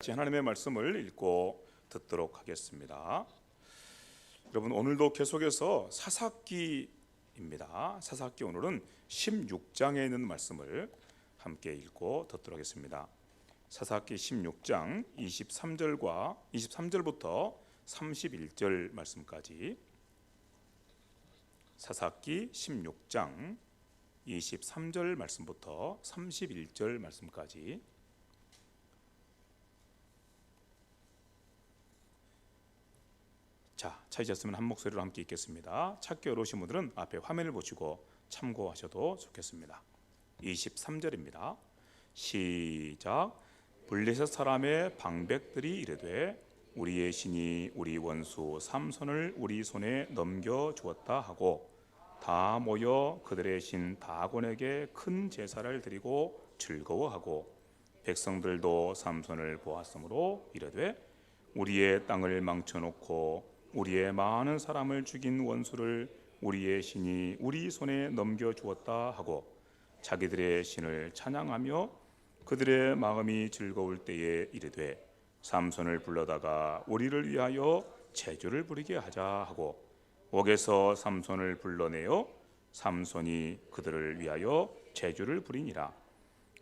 같이 하나님의 말씀을 읽고 듣도록 하겠습니다. 여러분, 오늘도 계속해서 사사기입니다. 사사기 오늘은 16장에 있는 말씀을 함께 읽고 듣도록 하겠습니다. 사사기 16장 23절부터 31절 말씀까지, 사사기 16장 23절 말씀부터 31절 말씀까지. 자, 찾으셨으면 한 목소리로 함께 읽겠습니다. 찾기 어려우신 분들은 앞에 화면을 보시고 참고하셔도 좋겠습니다. 23절입니다. 시작. 블레셋 사람의 방백들이 이르되 우리의 신이 우리 원수 삼손을 우리 손에 넘겨주었다 하고 다 모여 그들의 신 다곤에게 큰 제사를 드리고 즐거워하고, 백성들도 삼손을 보았으므로 이르되 우리의 땅을 망쳐놓고 우리의 많은 사람을 죽인 원수를 우리의 신이 우리 손에 넘겨주었다 하고 자기들의 신을 찬양하며 그들의 마음이 즐거울 때에 이르되 삼손을 불러다가 우리를 위하여 제주를 부리게 하자 하고 옥에서 삼손을 불러내어 삼손이 그들을 위하여 제주를 부리니라.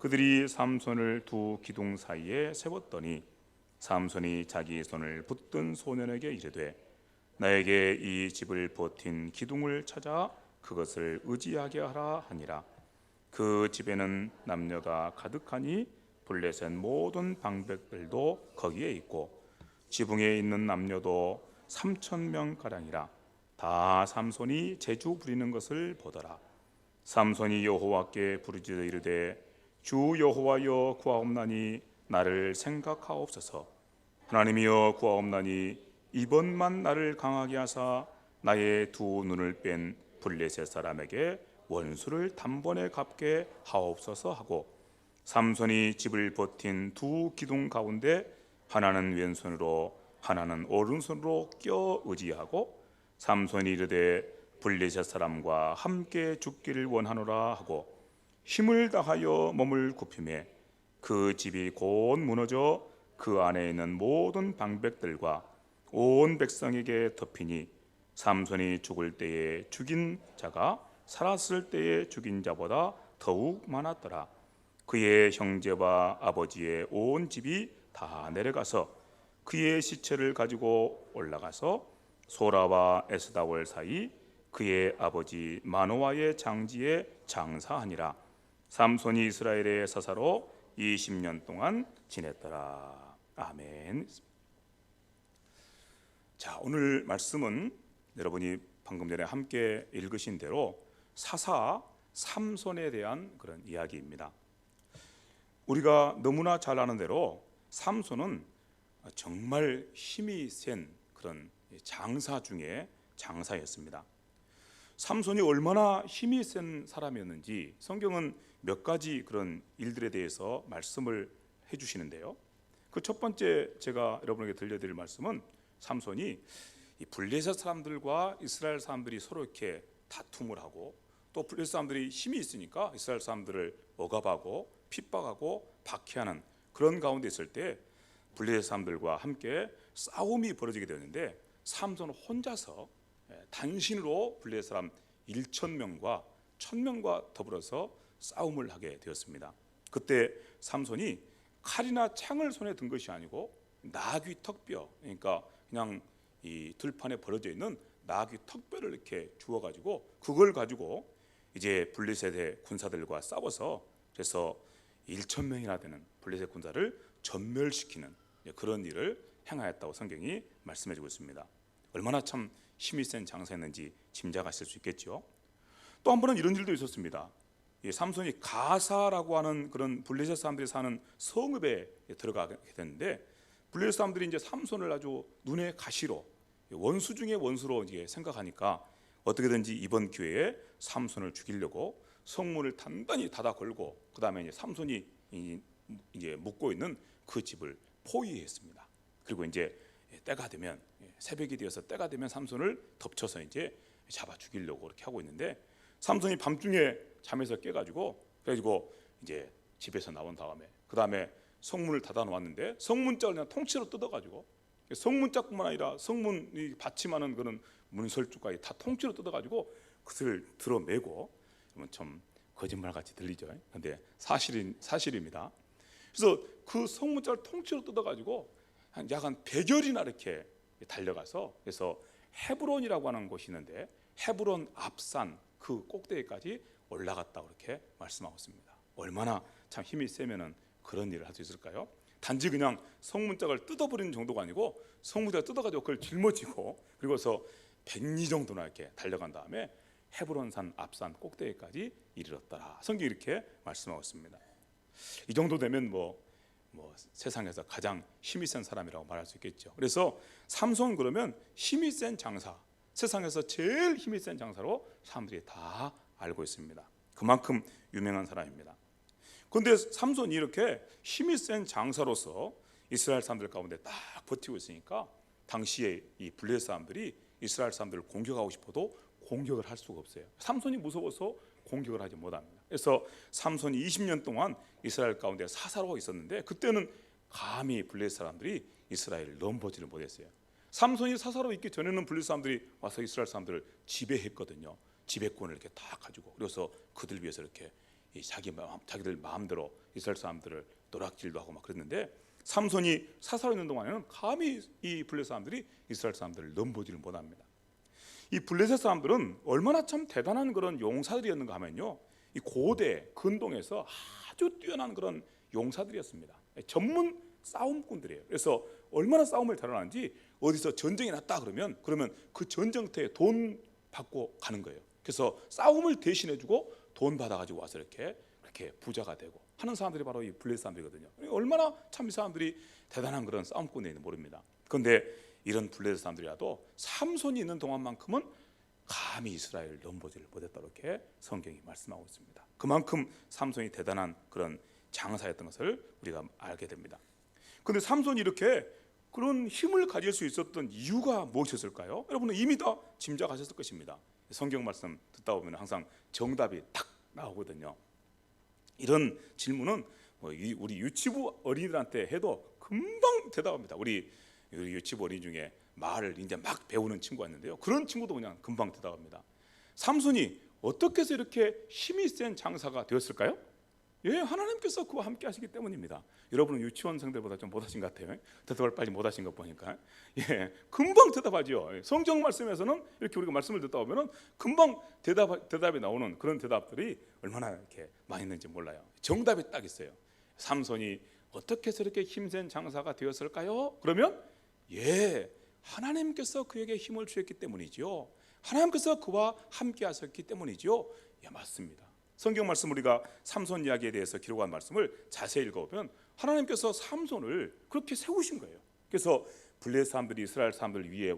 그들이 삼손을 두 기둥 사이에 세웠더니 삼손이 자기 손을 붙든 소년에게 이르되 나에게 이 집을 버틴 기둥을 찾아 그것을 의지하게 하라 하니라. 그 집에는 남녀가 가득하니 블레셋 모든 방백들도 거기에 있고 지붕에 있는 남녀도 3,000명 가량이라. 다 삼손이 제주 부리는 것을 보더라. 삼손이 여호와께 부르짖어 이르되 주 여호와여 구하옵나니 나를 생각하옵소서. 하나님이여 구하옵나니 이번만 나를 강하게 하사 나의 두 눈을 뺀 블레셋 사람에게 원수를 단번에 갚게 하옵소서 하고, 삼손이 집을 버틴 두 기둥 가운데 하나는 왼손으로 하나는 오른손으로 껴 의지하고 삼손이 이르되 블레셋 사람과 함께 죽기를 원하노라 하고 힘을 다하여 몸을 굽히매 그 집이 곧 무너져 그 안에 있는 모든 방백들과 온 백성에게 덮이니 삼손이 죽을 때에 죽인 자가 살았을 때에 죽인 자보다 더욱 많았더라. 그의 형제와 아버지의 온 집이 다 내려가서 그의 시체를 가지고 올라가서 소라와 에스다올 사이 그의 아버지 마노아의 장지에 장사하니라. 삼손이 이스라엘의 사사로 20년 동안 지냈더라. 아멘. 자, 오늘 말씀은 여러분이 방금 전에 함께 읽으신 대로 사사 삼손에 대한 그런 이야기입니다. 우리가 너무나 잘 아는 대로 삼손은 정말 힘이 센 그런 장사 중에 장사였습니다. 삼손이 얼마나 힘이 센 사람이었는지 성경은 몇 가지 그런 일들에 대해서 말씀을 해주시는데요. 그 첫 번째 제가 여러분에게 들려드릴 말씀은 삼손이 이 블레셋 사람들과 이스라엘 사람들이 서로 이렇게 다툼을 하고 또 블레셋 사람들이 힘이 있으니까 이스라엘 사람들을 억압하고 핍박하고 박해하는 그런 가운데 있을 때 블레셋 사람들과 함께 싸움이 벌어지게 되었는데 삼손은 혼자서 단신으로 블레셋 사람 1,000명과 1,000명과 더불어서 싸움을 하게 되었습니다. 그때 삼손이 칼이나 창을 손에 든 것이 아니고 나귀 턱뼈, 그러니까 그냥 이 들판에 벌어져 있는 나귀 턱뼈를 이렇게 주워 가지고 그걸 가지고 이제 블레셋의 군사들과 싸워서 그래서 1,000명이나 되는 블레셋 군사를 전멸시키는 그런 일을 행하였다고 성경이 말씀해주고 있습니다. 얼마나 참 힘이 센 장사였는지 짐작하실 수 있겠죠. 또 한 번은 이런 일도 있었습니다. 삼손이 가사라고 하는 그런 블레셋 사람들이 사는 성읍에 들어가게 됐는데 블레셋 사람들이 이제 삼손을 아주 눈의 가시로 원수 중에 원수로 이제 생각하니까 어떻게든지 이번 기회에 삼손을 죽이려고 성문을 단단히 닫아 걸고 그 다음에 이제 삼손이 이제 묵고 있는 그 집을 포위했습니다. 그리고 이제 때가 되면 새벽이 되어서 때가 되면 삼손을 덮쳐서 이제 잡아 죽이려고 그렇게 하고 있는데 삼손이 밤중에 잠에서 깨가지고 그래가지고 이제 집에서 나온 다음에 그 다음에 성문을 닫아 놓았는데 성문짝을 그냥 통째로 뜯어가지고, 성문짝뿐만 아니라 성문 받침하는 그런 문설주까지 다 통째로 뜯어가지고 그것을 들어매고, 참 거짓말같이 들리죠. 근데 사실입니다. 그래서 그 성문짝을 통째로 뜯어가지고 약 한 100열이나 이렇게 달려가서, 그래서 헤브론이라고 하는 곳이 있는데 헤브론 앞산 그 꼭대기까지 올라갔다고 이렇게 말씀하고 있습니다. 얼마나 참 힘이 세면은 그런 일을 할 수 있을까요? 단지 그냥 성문짝을 뜯어버리는 정도가 아니고 성문짝을 뜯어가지고 그걸 짊어지고, 그리고서 100리 정도나 이렇게 달려간 다음에 헤브론산 앞산 꼭대기까지 이르렀더라. 성경이 이렇게 말씀하고 있습니다. 이 정도 되면 뭐 세상에서 가장 힘이 센 사람이라고 말할 수 있겠죠. 그래서 삼손 그러면 힘이 센 장사, 세상에서 제일 힘이 센 장사로 사람들이 다 알고 있습니다. 그만큼 유명한 사람입니다. 그런데 삼손이 이렇게 힘이 센 장사로서 이스라엘 사람들 가운데 딱 버티고 있으니까 당시에 이 블레셋 사람들이 이스라엘 사람들을 공격하고 싶어도 공격을 할 수가 없어요. 삼손이 무서워서 공격을 하지 못합니다. 그래서 삼손이 20년 동안 이스라엘 가운데 사사로 있었는데 그때는 감히 블레셋 사람들이 이스라엘을 넘보지를 못했어요. 삼손이 사사로 있기 전에는 블레셋 사람들이 와서 이스라엘 사람들을 지배했거든요. 지배권을 이렇게 다 가지고, 그래서 그들 위해서 이렇게 자기들 마음대로 이스라엘 사람들을 노략질도 하고 막 그랬는데, 삼손이 사사로 있는 동안에는 감히 이 블레셋 사람들이 이스라엘 사람들을 넘보지를 못합니다. 이 블레셋 사람들은 얼마나 참 대단한 그런 용사들이었는가 하면요, 이 고대 근동에서 아주 뛰어난 그런 용사들이었습니다. 전문 싸움꾼들이에요. 그래서 얼마나 싸움을 잘하는지, 어디서 전쟁이 났다 그러면 그 전쟁터에 돈 받고 가는 거예요. 그래서 싸움을 대신해주고 돈 받아가지고 와서 이렇게 부자가 되고 하는 사람들이 바로 이 블레셋 사람들이거든요. 얼마나 참 이 사람들이 대단한 그런 싸움꾼인지 모릅니다. 그런데 이런 블레셋 사람들이라도 삼손이 있는 동안만큼은 감히 이스라엘을 넘보지를 못했다, 이렇게 성경이 말씀하고 있습니다. 그만큼 삼손이 대단한 그런 장사였던 것을 우리가 알게 됩니다. 그런데 삼손이 이렇게 그런 힘을 가질 수 있었던 이유가 무엇이었을까요? 여러분은 이미 다 짐작하셨을 것입니다. 성경 말씀 듣다 보면 항상 정답이 딱 나오거든요. 이런 질문은 우리 유치부 어린이들한테 해도 금방 대답합니다. 우리 유치부 어린이 중에 말을 이제 막 배우는 친구가 있는데요, 그런 친구도 그냥 금방 대답합니다. 삼손이 어떻게 해서 이렇게 힘이 센 장사가 되었을까요? 예, 하나님께서 그와 함께 하시기 때문입니다. 여러분은 유치원생들보다 좀 못하신 것 같아요. 대답을 빨리 못하신 것 보니까. 예, 금방 대답하죠. 성경 말씀에서는 이렇게 우리가 말씀을 듣다 보면은 금방 대답이 나오는 그런 대답들이 얼마나 이렇게 많이 있는지 몰라요. 정답이 딱 있어요. 삼손이 어떻게 해서 이렇게 힘센 장사가 되었을까요? 그러면 하나님께서 그에게 힘을 주셨기 때문이죠. 하나님께서 그와 함께 하셨기 때문이죠. 예, 맞습니다. 성경 말씀, 우리가 삼손 이야기에 대해서 기록한 말씀을 자세히 읽어보면 하나님께서 삼손을 그렇게 세우신 거예요. 그래서 블레셋 사람들이 이스라엘 사람들에게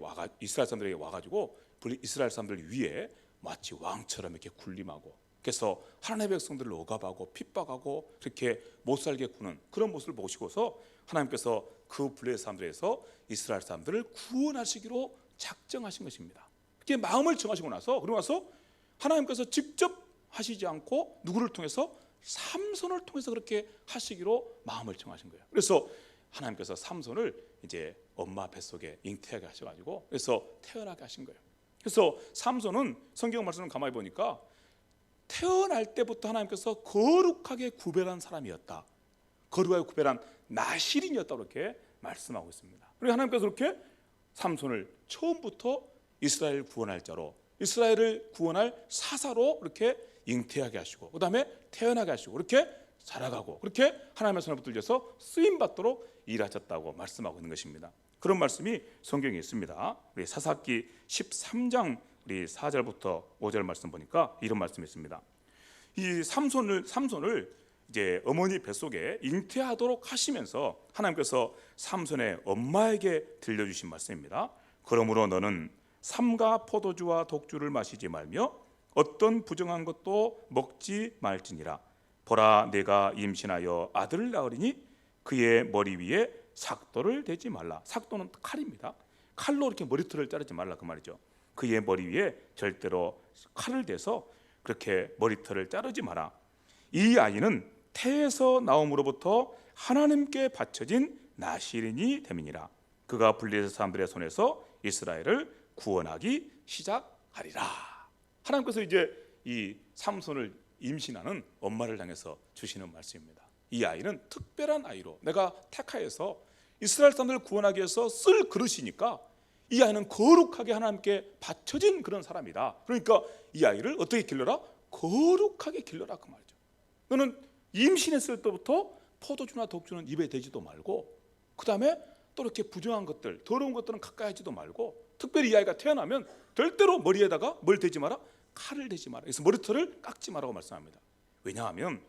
와가지고 이스라엘 사람들 위에 마치 왕처럼 이렇게 군림하고, 그래서 하나님의 백성들을 억압하고 핍박하고 그렇게 못살게 구는 그런 모습을 보시고서 하나님께서 그 블레셋 사람들에서 이스라엘 사람들을 구원하시기로 작정하신 것입니다. 그렇게 마음을 정하시고 나서, 그러고 나서 하나님께서 직접 하시지 않고 누구를 통해서? 삼손을 통해서 그렇게 하시기로 마음을 정하신 거예요. 그래서 하나님께서 삼손을 이제 엄마 뱃속에 잉태하게 하셔가지고 그래서 태어나게 하신 거예요. 그래서 삼손은 성경 말씀을 가만히 보니까 태어날 때부터 하나님께서 거룩하게 구별한 사람이었다, 거룩하게 구별한 나실인이었다, 이렇게 말씀하고 있습니다. 그리고 하나님께서 그렇게 삼손을 처음부터 이스라엘을 구원할 자로, 이스라엘을 구원할 사사로 이렇게 잉태하게 하시고, 그 다음에 태어나게 하시고, 그렇게 자라가고, 그렇게 하나님의 손을 붙들려서 쓰임받도록 일하셨다고 말씀하고 있는 것입니다. 그런 말씀이 성경에 있습니다. 우리 사사기 13장 우리 4절부터 5절 말씀 보니까 이런 말씀이 있습니다. 이 삼손을 이제 어머니 뱃속에 잉태하도록 하시면서 하나님께서 삼손의 엄마에게 들려주신 말씀입니다. 그러므로 너는 삼가 포도주와 독주를 마시지 말며 어떤 부정한 것도 먹지 말지니라. 보라, 내가 임신하여 아들을 낳으리니 그의 머리 위에 삭도를 대지 말라. 삭도는 칼입니다. 칼로 이렇게 머리털을 자르지 말라, 그 말이죠. 그의 머리 위에 절대로 칼을 대서 그렇게 머리털을 자르지 마라. 이 아이는 태에서 나옴으로부터 하나님께 바쳐진 나실인이 됨이니라. 그가 블레셋 사람들의 손에서 이스라엘을 구원하기 시작하리라. 하나님께서 이제 이 삼손을 임신하는 엄마를 향해서 주시는 말씀입니다. 이 아이는 특별한 아이로 내가 택하여서 이스라엘 사람들을 구원하기 위해서 쓸 그릇이니까 이 아이는 거룩하게 하나님께 바쳐진 그런 사람이다. 그러니까 이 아이를 어떻게 길러라? 거룩하게 길러라 그 말이죠. 너는 임신했을 때부터 포도주나 독주는 입에 대지도 말고, 그 다음에 또 이렇게 부정한 것들, 더러운 것들은 가까이 하지도 말고, 특별히 이 아이가 태어나면 절대로 머리에다가 뭘 대지 마라? 칼을 대지 마라. 그래서 머리털을 깎지 마라고 말씀합니다. 왜냐하면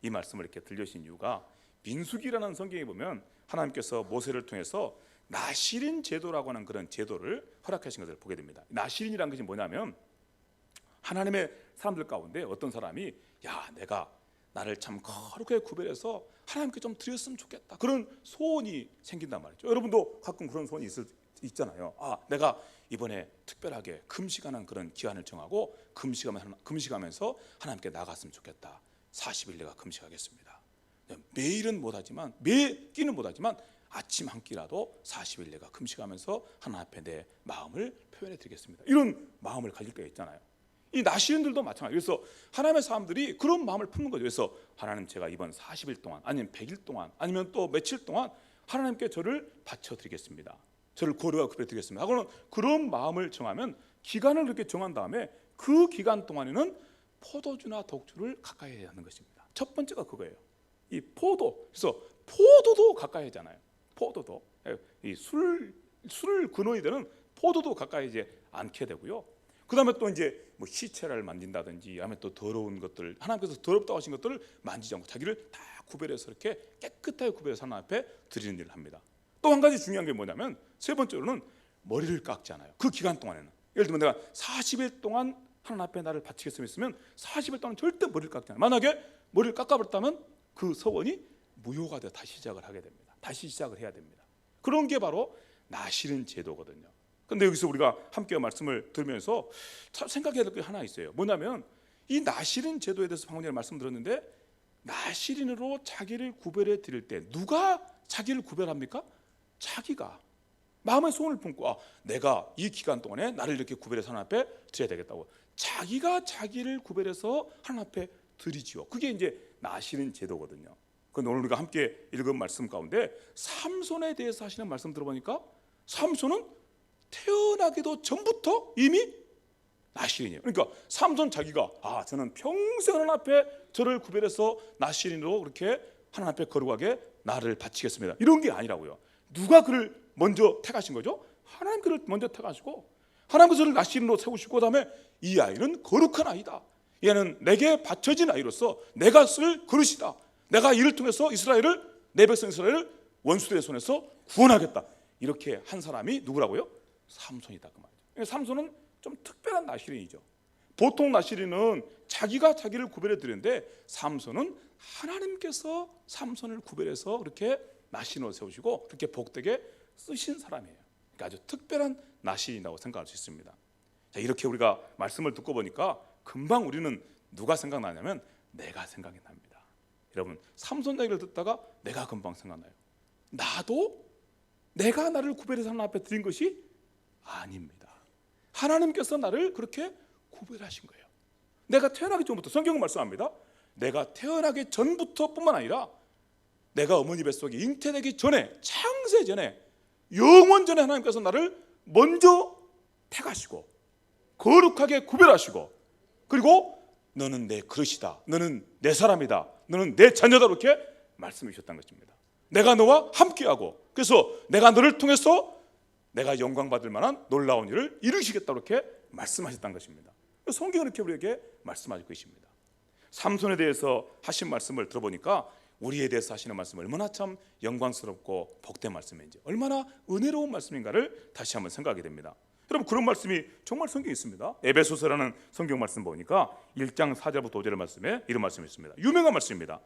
이 말씀을 이렇게 들려주신 이유가 민수기라는 성경에 보면 하나님께서 모세를 통해서 나실인 제도라고 하는 그런 제도를 허락하신 것을 보게 됩니다. 나실인이라는 것이 뭐냐면 하나님의 사람들 가운데 어떤 사람이 야, 내가 나를 참 거룩하게 구별해서 하나님께 좀 드렸으면 좋겠다, 그런 소원이 생긴단 말이죠. 여러분도 가끔 그런 소원이 있잖아요. 아, 내가 이번에 특별하게 금식하는 그런 기한을 정하고 금식하면서 하나님께 나갔으면 좋겠다. 40일 내가 금식하겠습니다. 매일은 못하지만, 매 끼는 못하지만 아침 한 끼라도 40일 내가 금식하면서 하나님 앞에 내 마음을 표현해 드리겠습니다. 이런 마음을 가질 때가 있잖아요. 이 나시인들도 마찬가지예요. 그래서 하나님의 사람들이 그런 마음을 품는 거죠. 그래서 하나님, 제가 이번 40일 동안 아니면 100일 동안 아니면 또 며칠 동안 하나님께 저를 바쳐드리겠습니다. 저를 거룩하게 구별드리겠습니다 하고는 그런 마음을 정하면 기간을 그렇게 정한 다음에 그 기간 동안에는 포도주나 독주를 가까이 해야 하는 것입니다. 첫 번째가 그거예요. 이 포도, 그래서 포도도 가까이 하잖아요. 포도도 이 술 근원이 되는 포도도 가까이 이제 않게 되고요. 그 다음에 또 이제 뭐 시체를 만진다든지 아니면 또 더러운 것들, 하나님께서 더럽다고 하신 것들을 만지지 않고 자기를 다 구별해서 이렇게 깨끗하게 구별해서 하나님 앞에 드리는 일을 합니다. 또 한 가지 중요한 게 뭐냐면 세 번째로는 머리를 깎잖아요. 그 기간 동안에는, 예를 들면 내가 40일 동안 하나님 앞에 나를 바치겠으면 했으면 40일 동안 절대 머리를 깎지 않아요. 만약에 머리를 깎아버렸다면 그 서원이 무효가 되어 다시 시작을 하게 됩니다. 다시 시작을 해야 됩니다. 그런 게 바로 나실인 제도거든요. 근데 여기서 우리가 함께 말씀을 들으면서 참 생각해야 될 게 하나 있어요. 뭐냐면 이 나실인 제도에 대해서 방금 전에 말씀드렸는데, 나실인으로 자기를 구별해 드릴 때 누가 자기를 구별합니까? 자기가 마음의 소원을 품고, 아, 내가 이 기간 동안에 나를 이렇게 구별해서 하나님 앞에 드려야 되겠다고 자기가 자기를 구별해서 하나님 앞에 드리지요. 그게 이제 나실인 제도거든요. 그런데 오늘 우리가 함께 읽은 말씀 가운데 삼손에 대해서 하시는 말씀 들어보니까 삼손은 태어나기도 전부터 이미 나실인이에요. 그러니까 삼손 자기가, 아, 저는 평생 하나님 앞에 저를 구별해서 나실인으로 그렇게 하나님 앞에 거룩하게 나를 바치겠습니다, 이런 게 아니라고요. 누가 그를 먼저 택하신 거죠? 하나님 그를 먼저 택하시고 하나님께서 그를 나실인으로 세우시고, 그다음에 이 아이는 거룩한 아이다, 얘는 내게 바쳐진 아이로서 내가 쓸 그릇이다, 내가 이를 통해서 이스라엘을, 내 백성 이스라엘을 원수들의 손에서 구원하겠다, 이렇게 한 사람이 누구라고요? 삼손이다 그 말이죠. 삼손은 좀 특별한 나실인이죠. 보통 나실인은 자기가 자기를 구별해 드리는데 삼손은 하나님께서 삼손을 구별해서 그렇게 나실인으로 세우시고 그렇게 복되게 쓰신 사람이에요. 그러니까 아주 특별한 나실인이라고 생각할 수 있습니다. 자, 이렇게 우리가 말씀을 듣고 보니까 금방 우리는 누가 생각나냐면 내가 생각이 납니다. 여러분, 삼손 얘기를 듣다가 내가 금방 생각나요. 나도 내가 나를 구별해서 하나님 앞에 드린 것이 아닙니다. 하나님께서 나를 그렇게 구별하신 거예요. 내가 태어나기 전부터, 성경은 말씀합니다. 내가 태어나기 전부터 뿐만 아니라 내가 어머니 뱃속에 잉태되기 전에, 창세 전에, 영원 전에 하나님께서 나를 먼저 택하시고 거룩하게 구별하시고, 그리고 너는 내 그릇이다, 너는 내 사람이다, 너는 내 자녀다, 이렇게 말씀해 주셨다는 것입니다. 내가 너와 함께하고, 그래서 내가 너를 통해서 내가 영광 받을 만한 놀라운 일을 이루시겠다, 이렇게 말씀하셨다는 것입니다. 성경은 이렇게 우리에게 말씀하실 것입니다. 삼손에 대해서 하신 말씀을 들어보니까 우리에 대해서 하시는 말씀은 얼마나 참 영광스럽고 복된 말씀인지, 얼마나 은혜로운 말씀인가를 다시 한번 생각하게 됩니다. 여러분, 그런 말씀이 정말 성경에 있습니다. 에베소서라는 성경 말씀 보니까 1장 4절부터 5절의 말씀에 이런 말씀이 있습니다. 유명한 말씀입니다.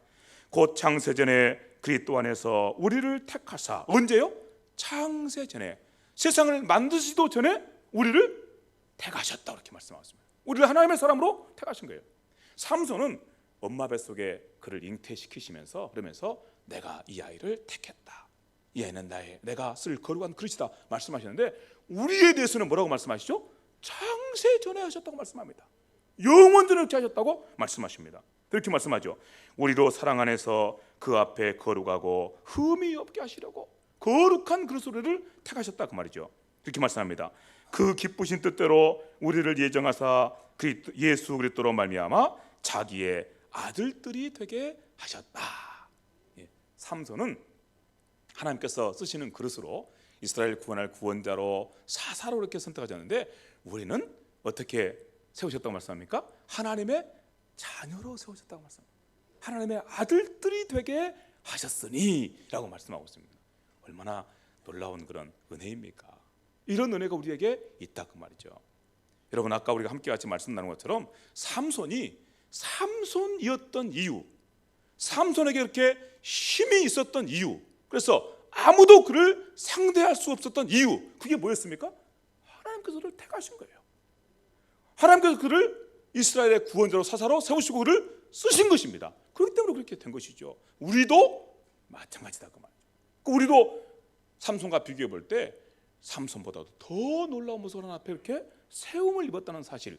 곧 창세전에 그리스도 안에서 우리를 택하사, 언제요? 창세전에, 세상을 만드시도 전에 우리를 택하셨다, 이렇게 말씀하셨습니다. 우리를 하나님의 사람으로 택하신 거예요. 삼손은 엄마 뱃속에 그를 잉태시키시면서 그러면서 내가 이 아이를 택했다. 이 아이는 내가 쓸 거룩한 그릇이다 말씀하시는데 우리에 대해서는 뭐라고 말씀하시죠? 창세 전에 하셨다고 말씀합니다. 영원전에 그렇게 하셨다고 말씀하십니다. 그렇게 말씀하죠. 우리로 사랑 안에서 그 앞에 거룩하고 흠이 없게 하시려고 거룩한 그릇을 택하셨다 그 말이죠. 그렇게 말씀합니다. 그 기쁘신 뜻대로 우리를 예정하사 예수 그리스도로 말미암아 자기의 아들들이 되게 하셨다. 삼손은 하나님께서 쓰시는 그릇으로 이스라엘 구원할 구원자로 사사로 이렇게 선택하셨는데 우리는 어떻게 세우셨다고 말씀합니까? 하나님의 자녀로 세우셨다고 말씀합니다. 하나님의 아들들이 되게 하셨으니 라고 말씀하고 있습니다. 얼마나 놀라운 그런 은혜입니까? 이런 은혜가 우리에게 있다 그 말이죠. 여러분 아까 우리가 함께 같이 말씀 나눈 것처럼 삼손이 삼손이었던 이유, 삼손에게 이렇게 힘이 있었던 이유, 그래서 아무도 그를 상대할 수 없었던 이유, 그게 뭐였습니까? 하나님께서 그를 택하신 거예요. 하나님께서 그를 이스라엘의 구원자로 사사로 세우시고 그를 쓰신 것입니다. 그렇기 때문에 그렇게 된 것이죠. 우리도 마찬가지다 그 말이죠. 우리도 삼손과 비교해 볼 때 삼손보다도 더 놀라운 모습을 하나 앞에 이렇게 세움을 입었다는 사실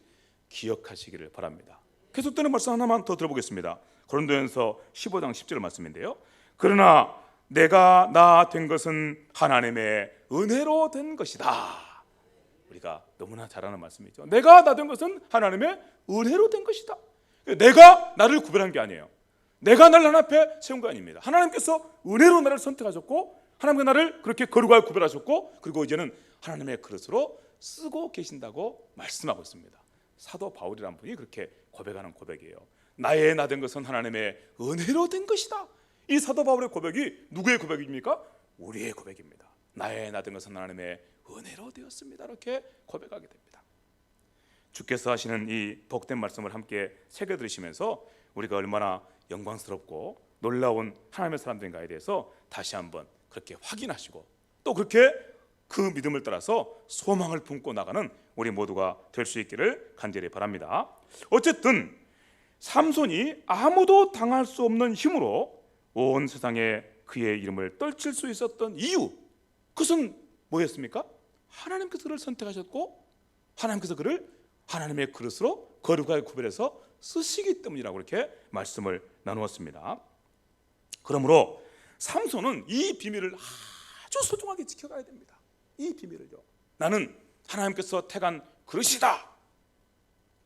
기억하시기를 바랍니다. 계속되는 말씀 하나만 더 들어보겠습니다. 고린도전서 15장 10절 말씀인데요. 그러나 내가 나 된 것은 하나님의 은혜로 된 것이다. 우리가 너무나 잘 아는 말씀이죠. 내가 나 된 것은 하나님의 은혜로 된 것이다. 내가 나를 구별한 게 아니에요. 내가 나를 하나님 앞에 세운 거 아닙니다. 하나님께서 은혜로 나를 선택하셨고 하나님께서 나를 그렇게 거룩하게 구별하셨고 그리고 이제는 하나님의 그릇으로 쓰고 계신다고 말씀하고 있습니다. 사도 바울이라는 분이 그렇게 고백하는 고백이에요. 나의 나 된 것은 하나님의 은혜로 된 것이다. 이 사도 바울의 고백이 누구의 고백입니까? 우리의 고백입니다. 나의 나 된 것은 하나님의 은혜로 되었습니다. 이렇게 고백하게 됩니다. 주께서 하시는 이 복된 말씀을 함께 새겨 들으시면서 우리가 얼마나 영광스럽고 놀라운 하나님의 사람들인가에 대해서 다시 한번 그렇게 확인하시고 또 그렇게 그 믿음을 따라서 소망을 품고 나가는 우리 모두가 될 수 있기를 간절히 바랍니다. 어쨌든 삼손이 아무도 당할 수 없는 힘으로 온 세상에 그의 이름을 떨칠 수 있었던 이유, 그것은 뭐였습니까? 하나님께서 그를 선택하셨고 하나님께서 그를 하나님의 그릇으로 거룩하게 구별해서 쓰시기 때문이라고 이렇게 말씀을 나누었습니다. 그러므로 삼손은 이 비밀을 아주 소중하게 지켜가야 됩니다. 이 비밀을요. 나는 하나님께서 택한 그릇이다.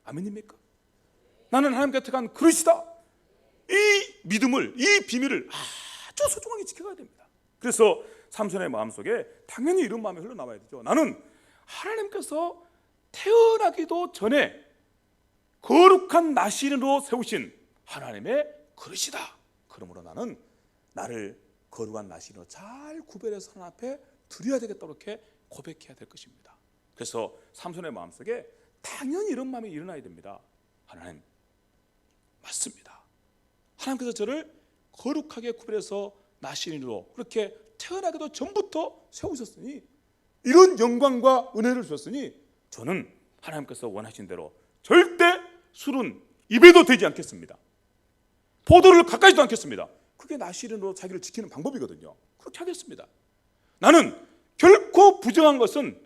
아멘입니까? 나는 하나님께서 택한 그릇이다. 이 믿음을, 이 비밀을 아주 소중하게 지켜가야 됩니다. 그래서 삼손의 마음속에 당연히 이런 마음이 흘러나와야 되죠. 나는 하나님께서 태어나기도 전에 거룩한 나시린으로 세우신 하나님의 그릇이다. 그러므로 나는 나를 거룩한 나시린으로 잘 구별해서 하나님 앞에 드려야 되겠다 이렇게 고백해야 될 것입니다. 그래서 삼손의 마음속에 당연히 이런 마음이 일어나야 됩니다. 하나님 맞습니다. 하나님께서 저를 거룩하게 구별해서 나시린으로 그렇게 태어나기도 전부터 세우셨으니 이런 영광과 은혜를 주셨으니 저는 하나님께서 원하신 대로 절대 술은 입에도 대지 않겠습니다. 포도를 가까이도 않겠습니다. 그게 나시린으로 자기를 지키는 방법이거든요. 그렇게 하겠습니다. 나는 결코 부정한 것은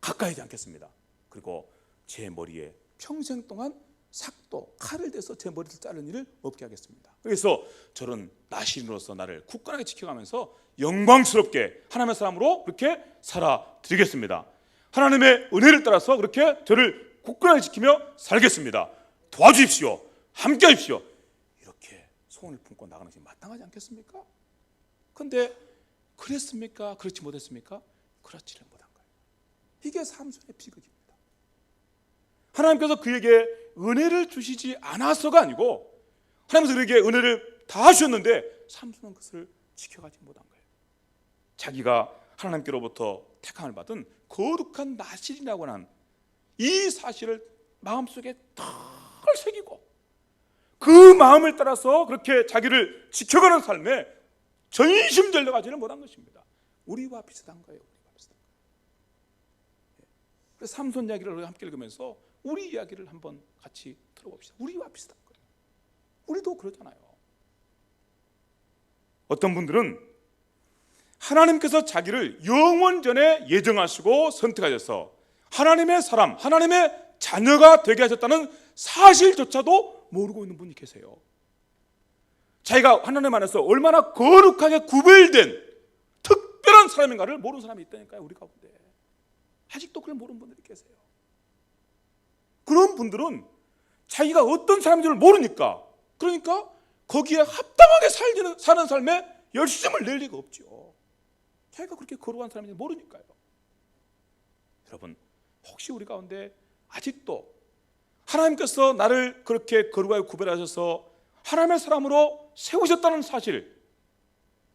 가까이 하지 않겠습니다. 그리고 제 머리에 평생 동안 삭도, 칼을 대서 제 머리를 자르는 일을 없게 하겠습니다. 그래서 저는 나시린으로서 나를 굳건하게 지켜가면서 영광스럽게 하나님의 사람으로 그렇게 살아드리겠습니다. 하나님의 은혜를 따라서 그렇게 저를 굳건하게 지키며 살겠습니다. 도와주십시오. 함께 하십시오. 이렇게 소원을 품고 나가는 것이 마땅하지 않겠습니까? 그런데 그랬습니까? 그렇지 못했습니까? 그렇지를 못한 거예요. 이게 삼손의 비극입니다. 하나님께서 그에게 은혜를 주시지 않아서가 아니고 하나님께서 그에게 은혜를 다 주셨는데 삼손은 그것을 지켜가지 못한 거예요. 자기가 하나님께로부터 택함을 받은 거룩한 나실이라고 하는 이 사실을 마음속에 덜 새기고 그 마음을 따라서 그렇게 자기를 지켜가는 삶에 전심전력하지는 못한 것입니다. 우리와 비슷한 거예요. 우리와 비슷한 거예요. 그래서 삼손 이야기를 함께 읽으면서 우리 이야기를 한번 같이 들어봅시다. 우리와 비슷한 거예요. 우리도 그러잖아요. 어떤 분들은 하나님께서 자기를 영원전에 예정하시고 선택하셔서 하나님의 사람, 하나님의 자녀가 되게 하셨다는 사실조차도 모르고 있는 분이 계세요. 자기가 하나님 안에서 얼마나 거룩하게 구별된 특별한 사람인가를 모르는 사람이 있다니까요, 우리 가운데. 아직도 그걸 모르는 분들이 계세요. 그런 분들은 자기가 어떤 사람인 줄 모르니까, 그러니까 거기에 합당하게 사는 삶에 열심을 낼 리가 없죠. 자기가 그렇게 거룩한 사람인지 모르니까요. 여러분, 혹시 우리 가운데 아직도 하나님께서 나를 그렇게 거룩하게 구별하셔서 하나님의 사람으로 세우셨다는 사실,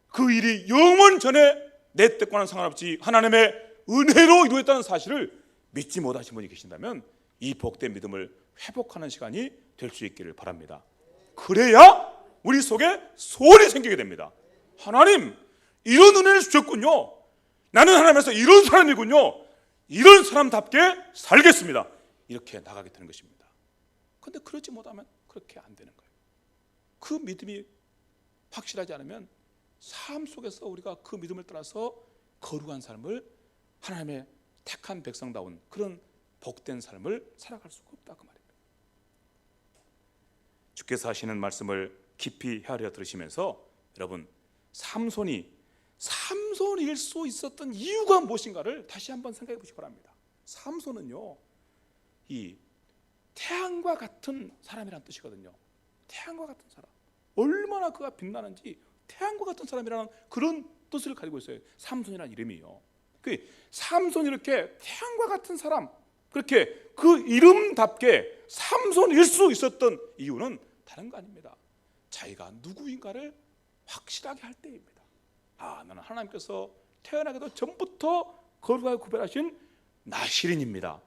그 일이 영원 전에 내 뜻과는 상관없이 하나님의 은혜로 이루어졌다는 사실을 믿지 못하신 분이 계신다면 이 복된 믿음을 회복하는 시간이 될 수 있기를 바랍니다. 그래야 우리 속에 소원이 생기게 됩니다. 하나님, 이런 은혜를 주셨군요. 나는 하나님에서 이런 사람이군요. 이런 사람답게 살겠습니다. 이렇게 나가게 되는 것입니다. 그런데 그러지 못하면 그렇게 안 되는 거예요. 그 믿음이 확실하지 않으면 삶 속에서 우리가 그 믿음을 따라서 거룩한 삶을, 하나님의 택한 백성다운 그런 복된 삶을 살아갈 수가 없다, 그 말입니다. 주께서 하시는 말씀을 깊이 헤아려 들으시면서 여러분, 삼손일 수 있었던 이유가 무엇인가를 다시 한번 생각해 보시기 바랍니다. 삼손은요, 이 태양과 같은 사람이라는 뜻이거든요. 태양과 같은 사람, 얼마나 그가 빛나는지 태양과 같은 사람이라는 그런 뜻을 가지고 있어요. 삼손이라는 이름이요. 삼손이 이렇게 태양과 같은 사람, 그렇게 그 이름답게 삼손일 수 있었던 이유는 다른 거 아닙니다. 자기가 누구인가를 확실하게 할 때입니다. 나는 하나님께서 태어나기도 전부터 거룩하게 구별하신 나실인입니다.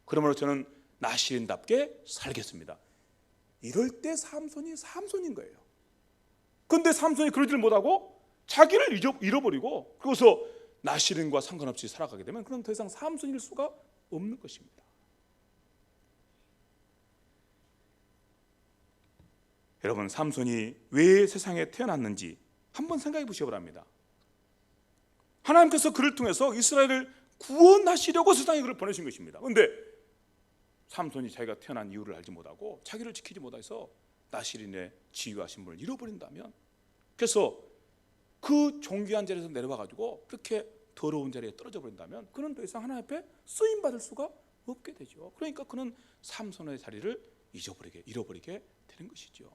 그러므로 저는 나실인답게 살겠습니다. 이럴 때 삼손인 거예요. 그런데 삼손이 그러지를 못하고 자기를 잃어버리고 그래서 나실인과 상관없이 살아가게 되면 그럼 더 이상 삼손일 수가 없는 것입니다. 여러분, 삼손이 왜 세상에 태어났는지 한번 생각해 보시기 바랍니다. 하나님께서 그를 통해서 이스라엘을 구원하시려고 세상에 그를 보내신 것입니다. 그런데 삼손이 자기가 태어난 이유를 알지 못하고 자기를 지키지 못해서 나실인의 지휘하신 분을 잃어버린다면, 그래서 그 존귀한 자리에서 내려와 가지고 그렇게 더러운 자리에 떨어져 버린다면 그는 더 이상 하나님 앞에 쓰임 받을 수가 없게 되죠. 그러니까 그는 삼손의 자리를 잃어버리게 되는 것이죠.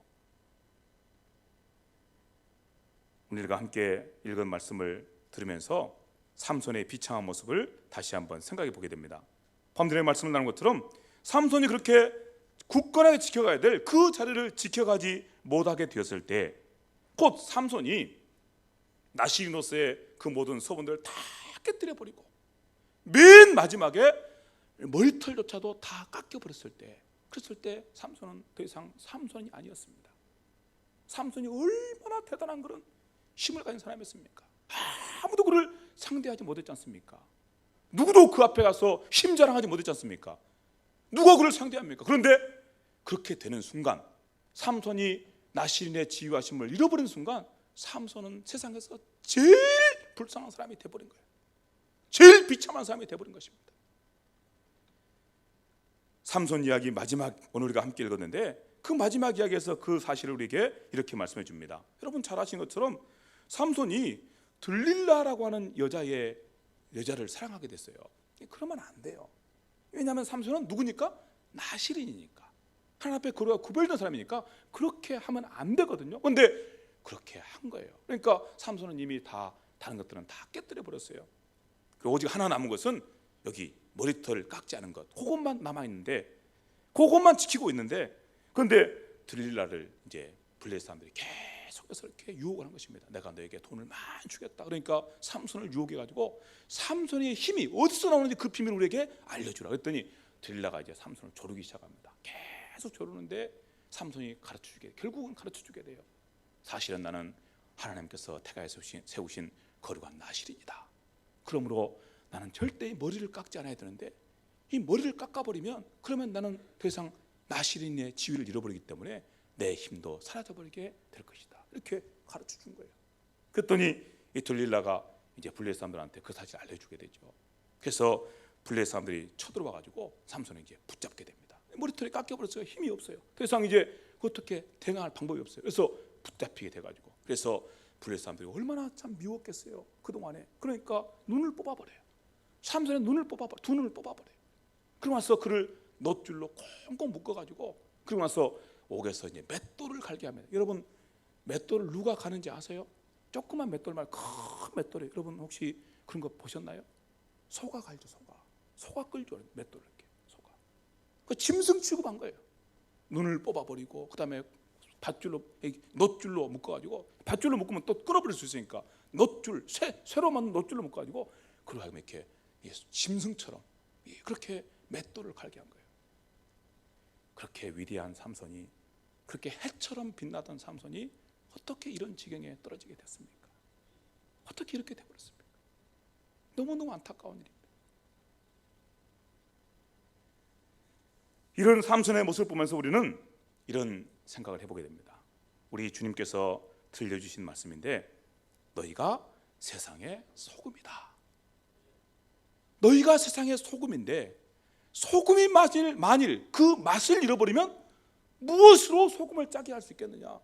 우리가 함께 읽은 말씀을 들으면서 삼손의 비참한 모습을 다시 한번 생각해 보게 됩니다. 본문의 말씀을 나눈 것처럼 삼손이 그렇게 굳건하게 지켜가야 될 그 자리를 지켜가지 못하게 되었을 때 곧 삼손이 나실인으로서의 그 모든 소원들을 다 깨뜨려 버리고 맨 마지막에 머리털조차도 다 깎여버렸을 때, 그랬을 때 삼손은 더 이상 삼손이 아니었습니다. 삼손이 얼마나 대단한 그런 힘을 가진 사람이었습니까? 아무도 그를 상대하지 못했지 않습니까? 누구도 그 앞에 가서 힘 자랑하지 못했지 않습니까? 누가 그를 상대합니까? 그런데 그렇게 되는 순간, 삼손이 나실인의 지휘하심을 잃어버린 순간 삼손은 세상에서 제일 불쌍한 사람이 되어버린 거예요. 제일 비참한 사람이 되어버린 것입니다. 삼손 이야기 마지막 오늘 우리가 함께 읽었는데 그 마지막 이야기에서 그 사실을 우리에게 이렇게 말씀해 줍니다. 여러분 잘 아시는 것처럼 삼손이 들릴라라고 하는 여자를 사랑하게 됐어요. 그러면 안 돼요. 왜냐하면 삼손은 누구니까? 나실인이니까, 하나님 앞에 거룩하고 구별된 사람이니까 그렇게 하면 안 되거든요. 그런데 그렇게 한 거예요. 그러니까 삼손은 이미 다 다른 것들은 다 깨뜨려 버렸어요. 오직 하나 남은 것은 여기 머리털을 깎지 않은 것, 그것만 남아 있는데, 그것만 지키고 있는데, 그런데 들릴라를 이제 블레셋 사람들이 계속해서 이렇게 유혹을 한 것입니다. 내가 너에게 돈을 많이 주겠다. 그러니까 삼손을 유혹해 가지고 삼손의 힘이 어디서 나오는지 그 비밀을 우리에게 알려주라. 그랬더니 들릴라가 이제 삼손을 조르기 시작합니다. 계속 조르는데 삼손이 결국은 가르쳐 주게 돼요. 사실은 나는 하나님께서 태가에서 세우신 거룩한 나실인이다. 그러므로 나는 절대 머리를 깎지 않아야 되는데 이 머리를 깎아버리면 그러면 나는 더 이상 나실인의 지위를 잃어버리기 때문에 내 힘도 사라져버리게 될 것이다. 이렇게 가르쳐 준 거예요. 그랬더니 이 들릴라가 이제 블레셋 사람들한테 그 사실을 알려주게 되죠. 그래서 블레셋 사람들이 쳐들어와 가지고 삼손을 이제 붙잡게 됩니다. 머리털이 깎여버렸어요. 힘이 없어요. 더 이상 이제 어떻게 대항할 방법이 없어요. 그래서 붙잡히게 돼가지고, 그래서 블레셋 사람들이 얼마나 참 미웠겠어요, 그동안에. 그러니까 눈을 뽑아버려요. 삼손의 눈을 뽑아버려요. 두 눈을 뽑아버려요. 그러고 나서 그를 놋줄로 꽁꽁 묶어가지고, 그러고 나서 옥에서 이제 맷돌을 갈게 합니다. 여러분, 맷돌을 누가 가는지 아세요? 조그만 맷돌 말고 큰 맷돌이에요. 여러분 혹시 그런 거 보셨나요? 소가 갈죠. 소가 끌죠, 맷돌을 이렇게. 소가 그 짐승 취급한 거예요. 눈을 뽑아버리고, 그 다음에 밧줄로, 놋줄로 묶어가지고, 밧줄로 묶으면 또 끊어버릴 수 있으니까 놋줄, 쇠로 만든 놋줄로 묶어가지고, 그러고 이렇게 짐승처럼 그렇게 맷돌을 갈게 한 거예요. 그렇게 위대한 삼손이, 그렇게 해처럼 빛나던 삼손이 어떻게 이런 지경에 떨어지게 됐습니까? 어떻게 이렇게 되버렸습니까? 너무너무 안타까운 일입니다. 이런 삼손의 모습을 보면서 우리는 이런 생각을 해보게 됩니다. 우리 주님께서 들려주신 말씀인데, 너희가 세상의 소금이다. 너희가 세상의 소금인데, 소금이 만일 그 맛을 잃어버리면 무엇으로 소금을 짜게 할 수 있겠느냐?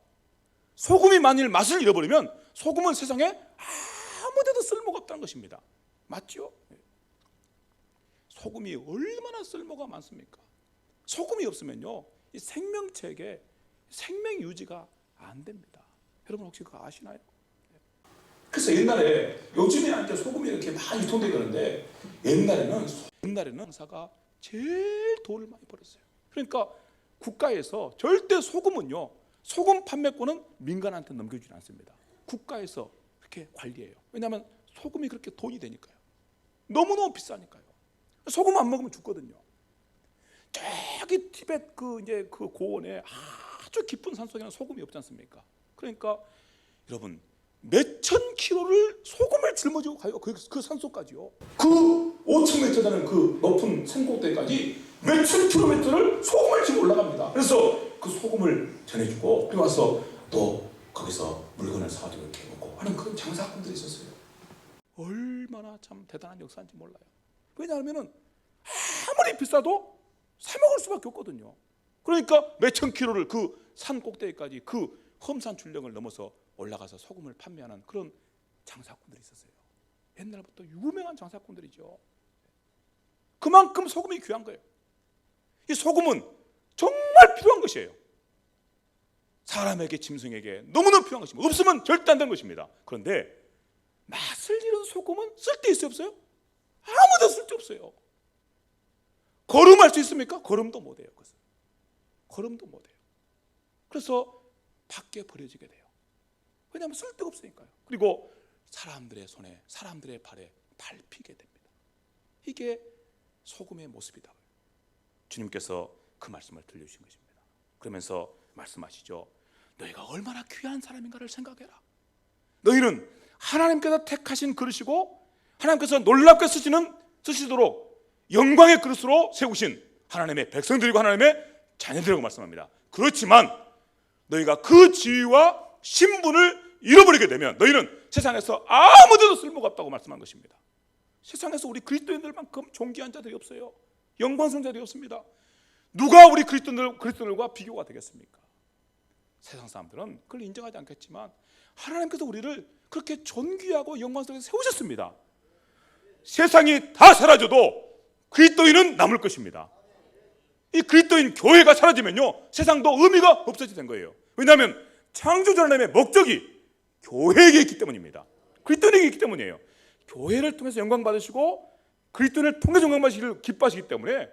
소금이 만일 맛을 잃어버리면 소금은 세상에 아무데도 쓸모가 없다는 것입니다. 맞죠? 소금이 얼마나 쓸모가 많습니까? 소금이 없으면요, 이 생명체에게 생명 유지가 안 됩니다. 여러분 혹시 그거 아시나요? 그래서 옛날에, 요즘에 이제 소금이 이렇게 많이 유통되고 그러는데, 옛날에는 회사가 제일 돈을 많이 벌었어요. 그러니까 국가에서 절대 소금은요, 소금 판매권은 민간한테 넘겨주지 않습니다. 국가에서 그렇게 관리해요. 왜냐하면 소금이 그렇게 돈이 되니까요. 너무너무 비싸니까요. 소금 안 먹으면 죽거든요. 저기 티베트 그 고원에 아주 깊은 산속에는 소금이 없지 않습니까? 그러니까 여러분, 몇천 킬로를 소금을 짊어지고 가요. 그 산속까지요. 그 5,000m 되는 그 높은 산꼭대기까지 몇천 킬로미터를 소금을 지고 올라갑니다. 그래서 그 소금을 전해주고, 그리고 와서 또 거기서 물건을 사가지고 이렇게 먹고 하는 그런 장사꾼들이 있었어요. 얼마나 참 대단한 역사인지 몰라요. 왜냐하면 아무리 비싸도 사 먹을 수밖에 없거든요. 그러니까 몇천 킬로를 그 산 꼭대기까지, 그 험산 출령을 넘어서 올라가서 소금을 판매하는 그런 장사꾼들이 있었어요. 옛날부터 유명한 장사꾼들이죠. 그만큼 소금이 귀한 거예요. 이 소금은 정말 필요한 것이에요. 사람에게, 짐승에게 너무너무 필요한 것입니다. 없으면 절대 안 되는 것입니다. 그런데 맛을 잃은 소금은 쓸데 있어요, 없어요? 아무데도 쓸데 없어요. 거름할 수 있습니까? 거름도 못해요. 그것은 거름도 못해요. 그래서 밖에 버려지게 돼요. 왜냐하면 쓸데가 없으니까요. 그리고 사람들의 손에, 사람들의 발에 밟히게 됩니다. 이게 소금의 모습이다. 주님께서 그 말씀을 들려주신 것입니다. 그러면서 말씀하시죠. 너희가 얼마나 귀한 사람인가를 생각해라. 너희는 하나님께서 택하신 그릇이고, 하나님께서 놀랍게 쓰시도록 영광의 그릇으로 세우신 하나님의 백성들이고 하나님의 자녀들이라고 말씀합니다. 그렇지만 너희가 그 지위와 신분을 잃어버리게 되면 너희는 세상에서 아무데도 쓸모가 없다고 말씀한 것입니다. 세상에서 우리 그리스도인들만큼 존귀한 자들이 없어요. 영광스러운 자들이 없습니다. 누가 우리 그리스도인들과 비교가 되겠습니까? 세상 사람들은 그걸 인정하지 않겠지만 하나님께서 우리를 그렇게 존귀하고 영광스럽게 세우셨습니다. 세상이 다 사라져도 그리스도인은 남을 것입니다. 이 그리스도인 교회가 사라지면요, 세상도 의미가 없어지게 된 거예요. 왜냐하면 창조주 하나님의 목적이 교회에게 있기 때문입니다. 그리스도인에게 있기 때문이에요. 교회를 통해서 영광 받으시고 그리스도인을 통해서 영광 받으시기를 기뻐하시기 때문에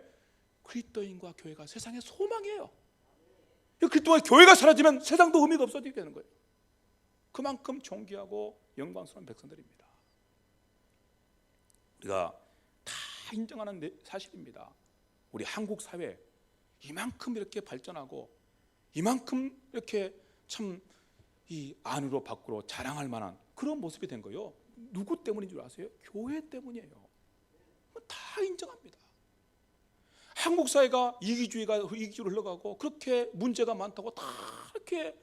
그리스도인과 교회가 세상의 소망이에요. 그리스도와 교회가 사라지면 세상도 의미가 없어지게 되는 거예요. 그만큼 존귀하고 영광스러운 백성들입니다. 우리가 다 인정하는 사실입니다. 우리 한국 사회 이만큼 이렇게 발전하고 이만큼 이렇게 참 이 안으로 밖으로 자랑할 만한 그런 모습이 된 거예요. 누구 때문인 줄 아세요? 교회 때문이에요. 다 인정합니다. 한국 사회가 이기주의로 흘러가고 그렇게 문제가 많다고 다 이렇게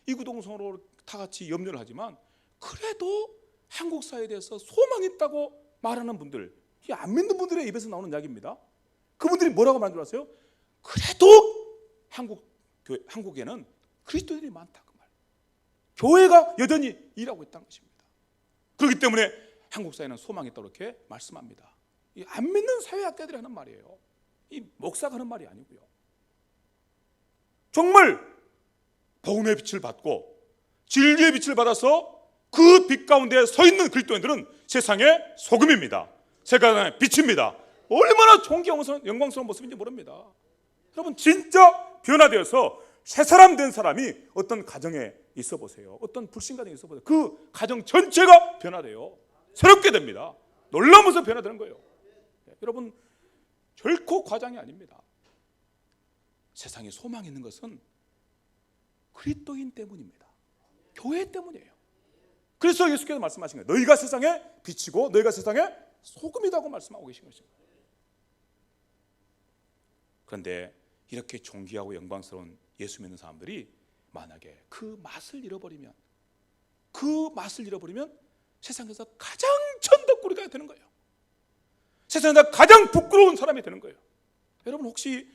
이구동성으로 다 같이 염려를 하지만, 그래도 한국 사회에 대해서 소망이 있다고 말하는 분들, 이 안 믿는 분들의 입에서 나오는 이야기입니다. 그분들이 뭐라고 말하는 줄 아세요? 그래도 한국에는 그리스도인들이 많다, 그 말. 교회가 여전히 일하고 있다는 것입니다. 그렇기 때문에 한국 사회는 소망이 있다고 이렇게 말씀합니다. 이 안 믿는 사회학자들이 하는 말이에요. 이 목사가 하는 말이 아니고요. 정말 복음의 빛을 받고 진리의 빛을 받아서 그 빛 가운데 서 있는 그리스도인들은 세상의 소금입니다. 세상의 빛입니다. 얼마나 존경스러운 영광스러운 모습인지 모릅니다. 여러분, 진짜 변화되어서 새 사람 된 사람이 어떤 가정에 있어 보세요. 어떤 불신 가정에 있어 보세요. 그 가정 전체가 변화돼요. 새롭게 됩니다. 놀라면서 변화되는 거예요. 여러분, 결코 과장이 아닙니다. 세상에 소망이 있는 것은 그리스도인 때문입니다. 교회 때문이에요. 그래서 예수께서 말씀하신 거예요. 너희가 세상의 빛이고 너희가 세상의 소금이라고 말씀하고 계신 것입니다. 그런데 이렇게 존귀하고 영광스러운 예수 믿는 사람들이 만약에 그 맛을 잃어버리면 세상에서 가장 천덕꾸리가 되는 거예요. 세상에서 가장 부끄러운 사람이 되는 거예요. 여러분, 혹시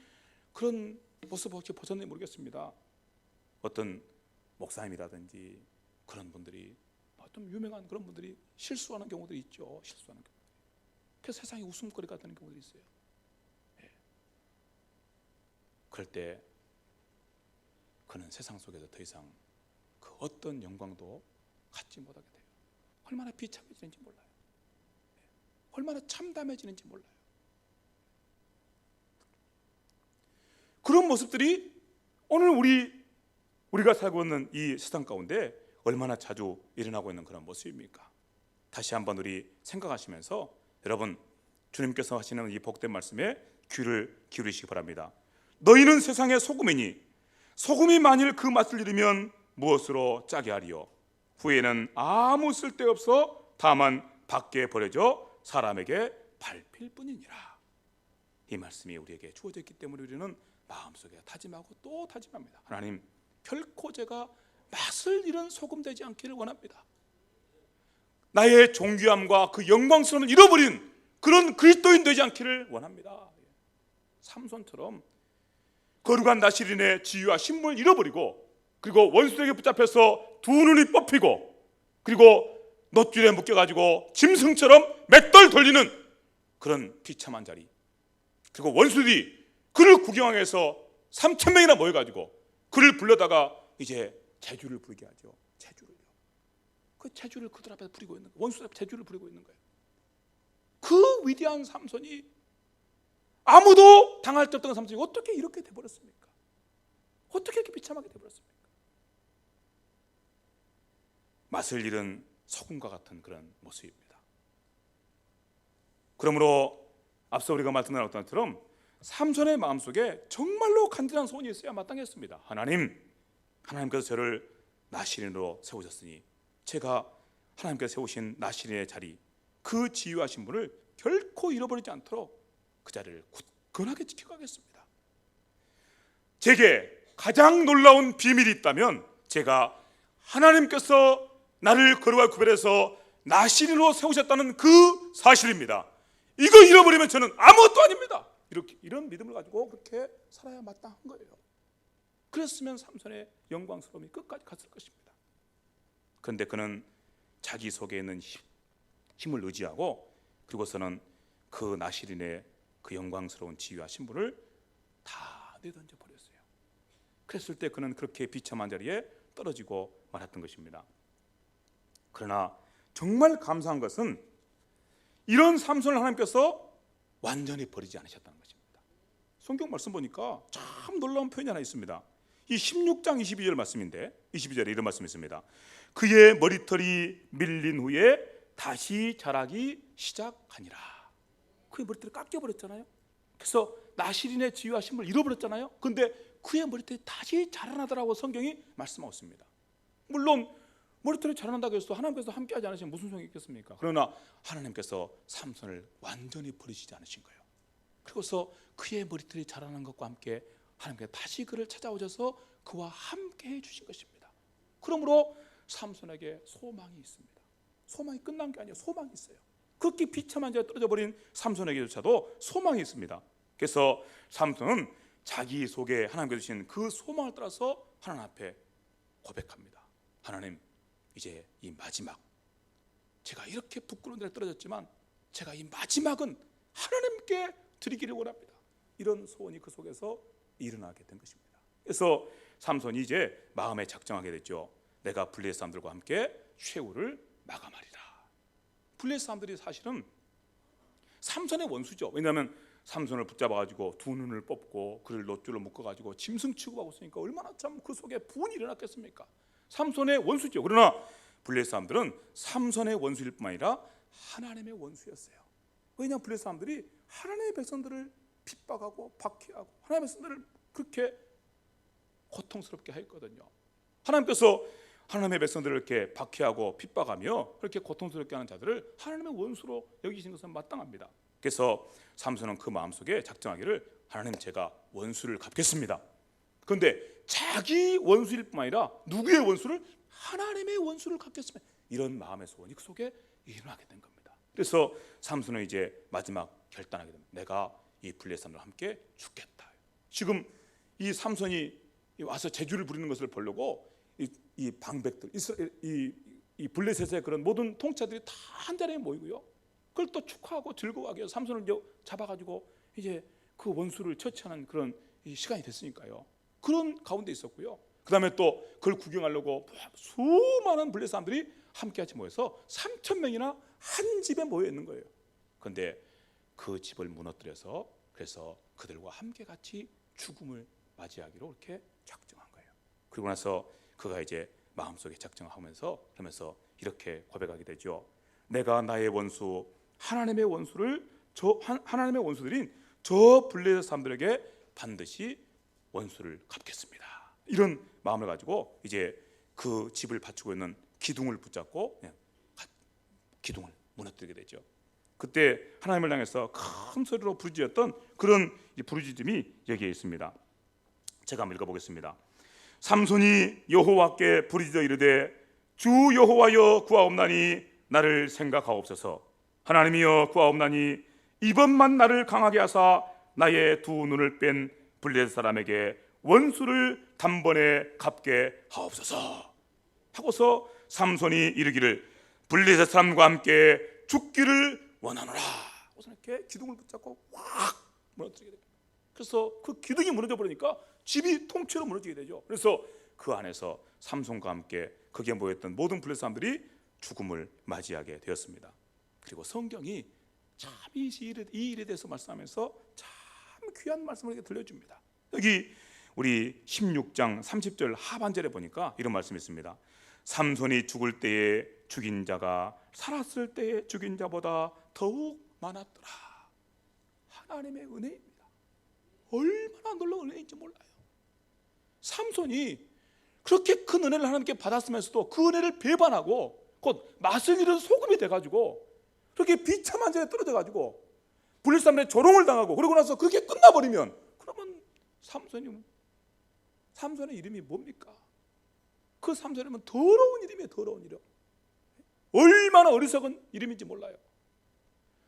그런 모습 혹시 보셨는지 모르겠습니다. 어떤 목사님이라든지 그런 분들이, 어떤 유명한 그런 분들이 실수하는 경우들이 있죠. 실수하는 경우. 그래서 세상에 웃음거리가 되는 경우들이 있어요. 예. 그럴 때 그는 세상 속에서 더 이상 그 어떤 영광도 갖지 못하게 돼요. 얼마나 비참해지는지 몰라요. 얼마나 참담해지는지 몰라요. 그런 모습들이 오늘 우리가 살고 있는 이 세상 가운데 얼마나 자주 일어나고 있는 그런 모습입니까? 다시 한번 우리 생각하시면서 여러분, 주님께서 하시는 이 복된 말씀에 귀를 기울이시기 바랍니다. 너희는 세상의 소금이니 소금이 만일 그 맛을 잃으면 무엇으로 짜게 하리요? 후에는 아무 쓸데없어 다만 밖에 버려져 사람에게 밟힐 뿐이니라. 이 말씀이 우리에게 주어져 있기 때문에 우리는 마음속에 다짐하고 또 다짐합니다. 하나님, 결코 제가 맛을 잃은 소금 되지 않기를 원합니다. 나의 존귀함과 그 영광스러움을 잃어버린 그런 그리스도인 되지 않기를 원합니다. 삼손처럼 거룩한 나시린의 지위와 신분을 잃어버리고, 그리고 원수에게 붙잡혀서 두 눈이 뽑히고, 그리고 놋줄에 묶여가지고 짐승처럼 맷돌 돌리는 그런 비참한 자리, 그리고 원수들이 그를 구경하기 위해서 3,000명이나 모여가지고 그를 불러다가 이제 제주를 부리게 하죠. 제주를요. 그 제주를 그들 앞에서 부리고 있는 거예요. 원수들 앞에 제주를 부리고 있는 거예요. 그 위대한 삼손이, 아무도 당할 데 없던 삼손이 어떻게 이렇게 돼버렸습니까? 어떻게 이렇게 비참하게 돼버렸습니까? 맛을 잃은 소금과 같은 그런 모습입니다. 그러므로 앞서 우리가 말씀드린 것처럼 삼손의 마음속에 정말로 간절한 소원이 있어야 마땅했습니다. 하나님께서 저를 나시린으로 세우셨으니 제가 하나님께서 세우신 나시린의 자리, 그 지위와 신분을 결코 잃어버리지 않도록 그 자리를 굳건하게 지켜가겠습니다. 제게 가장 놀라운 비밀이 있다면 제가 하나님께서 나를 거룩하게 구별해서 나시린으로 세우셨다는 그 사실입니다. 이거 잃어버리면 저는 아무것도 아닙니다. 이런 믿음을 가지고 그렇게 살아야 마땅한 거예요. 그랬으면 삼손의 영광스러움이 끝까지 갔을 것입니다. 그런데 그는 자기 속에 있는 힘을 의지하고, 그리고서는 그 나시린의 그 영광스러운 지위와 신분을 다 내던져 버렸어요. 그랬을 때 그는 그렇게 비참한 자리에 떨어지고 말았던 것입니다. 그러나 정말 감사한 것은 이런 삼손을 하나님께서 완전히 버리지 않으셨다는 것입니다. 성경 말씀 보니까 참 놀라운 표현이 하나 있습니다. 이 16장 22절 말씀인데, 22절에 이런 말씀이 있습니다. 그의 머리털이 밀린 후에 다시 자라기 시작하니라. 그의 머리털이 깎여버렸잖아요. 그래서 나시린의 지위와 신분을 잃어버렸잖아요. 그런데 그의 머리털이 다시 자라나더라고 성경이 말씀하고 있습니다. 물론 머리털이 자라난다고 해서 하나님께서 함께하지 않으시면 무슨 소용이 있겠습니까? 그러나 하나님께서 삼손을 완전히 버리시지 않으신 거예요. 그리고서 그의 머리털이 자라는 것과 함께 하나님께서 다시 그를 찾아오셔서 그와 함께 해주신 것입니다. 그러므로 삼손에게 소망이 있습니다. 소망이 끝난 게 아니에요. 소망이 있어요. 그렇게 비참한 자에 떨어져 버린 삼손에게조차도 소망이 있습니다. 그래서 삼손은 자기 속에 하나님께서 주신 그 소망을 따라서 하나님 앞에 고백합니다. 하나님, 이제 이 마지막, 제가 이렇게 부끄러운 데에 떨어졌지만 제가 이 마지막은 하나님께 드리기를 원합니다. 이런 소원이 그 속에서 일어나게 된 것입니다. 그래서 삼손이 이제 마음에 작정하게 됐죠. 내가 블레셋 사람들과 함께 최후를 마감하리라. 블레셋 사람들이 사실은 삼손의 원수죠. 왜냐하면 삼손을 붙잡아가지고 두 눈을 뽑고 그를 놋줄로 묶어가지고 짐승 취급하고 있으니까 얼마나 참 그 속에 분이 일어났겠습니까? 삼손의 원수죠. 그러나 블레셋 사람들은 삼손의 원수일 뿐만 아니라 하나님의 원수였어요. 왜냐하면 블레셋 사람들이 하나님의 백성들을 핍박하고 박해하고 하나님의 백성들을 그렇게 고통스럽게 했거든요. 하나님께서 하나님의 백성들을 이렇게 박해하고 핍박하며 그렇게 고통스럽게 하는 자들을 하나님의 원수로 여기신 것은 마땅합니다. 그래서 삼손은 그 마음속에 작정하기를 하나님, 제가 원수를 갚겠습니다. 그런데 자기 원수일 뿐만 아니라 누구의 원수를? 하나님의 원수를 갚겠습니다. 이런 마음의 소원이 그 속에 일어나게 된 겁니다. 그래서 삼손은 이제 마지막 결단하게 됩니다. 내가 이 블레셋 사람들과 함께 죽겠다. 지금 이 삼손이 와서 재주를 부리는 것을 보려고 이 방백들, 이 블레셋의 그런 모든 통치자들이 다 한 자리에 모이고요. 그걸 또 축하하고 즐거워하기 위해서 삼손을 잡아가지고 이제 그 원수를 처치하는 그런 시간이 됐으니까요. 그런 가운데 있었고요. 그 다음에 또 그걸 구경하려고 수많은 블레셋 사람들이 함께같이 모여서 3,000명이나 한 집에 모여 있는 거예요. 그런데 그 집을 무너뜨려서 그래서 그들과 함께 같이 죽음을 맞이하기로 이렇게 작정한 거예요. 그리고 나서 그가 이제 마음속에 작정하면서 그러면서 이렇게 고백하게 되죠. 내가 나의 원수 하나님의 원수들인 저 블레셋 사람들에게 반드시 원수를 갚겠습니다. 이런 마음을 가지고 이제 그 집을 받치고 있는 기둥을 붙잡고 기둥을 무너뜨리게 되죠. 그때 하나님을 향해서 큰 소리로 부르짖었던 그런 부르짖음이 여기에 있습니다. 제가 한번 읽어보겠습니다. 삼손이 여호와께 부르짖어 이르되 주 여호와여 구하옵나니 나를 생각하옵소서. 하나님이여 구하옵나니 이번만 나를 강하게 하사 나의 두 눈을 뺀 블레셋 사람에게 원수를 단번에 갚게 하옵소서 하고서 삼손이 이르기를 블레셋 사람과 함께 죽기를 원하노라. 우선 이렇게 기둥을 붙잡고 확 무너뜨리게 됩니다. 그래서 그 기둥이 무너져 버리니까 집이 통째로 무너지게 되죠. 그래서 그 안에서 삼손과 함께 거기에 모였던 모든 블레셋 사람들이 죽음을 맞이하게 되었습니다. 그리고 성경이 참 이 일에 대해서 말씀하면서 참 귀한 말씀을 들려줍니다. 여기 우리 16장 30절 하반절에 보니까 이런 말씀이 있습니다. 삼손이 죽을 때에 죽인 자가 살았을 때에 죽인 자보다 더욱 많았더라. 하나님의 은혜입니다. 얼마나 놀라운 은혜인지 몰라요. 삼손이 그렇게 큰 은혜를 하나님께 받았으면서도 그 은혜를 배반하고 곧 맛을 잃은 소금이 돼가지고 그렇게 비참한 자에 떨어져가지고 블레셋 사람들의 조롱을 당하고 그러고 나서 그게 끝나버리면 그러면 삼손의 이름이 뭡니까? 그 삼손이면 더러운 이름이에요. 더러운 이름. 얼마나 어리석은 이름인지 몰라요.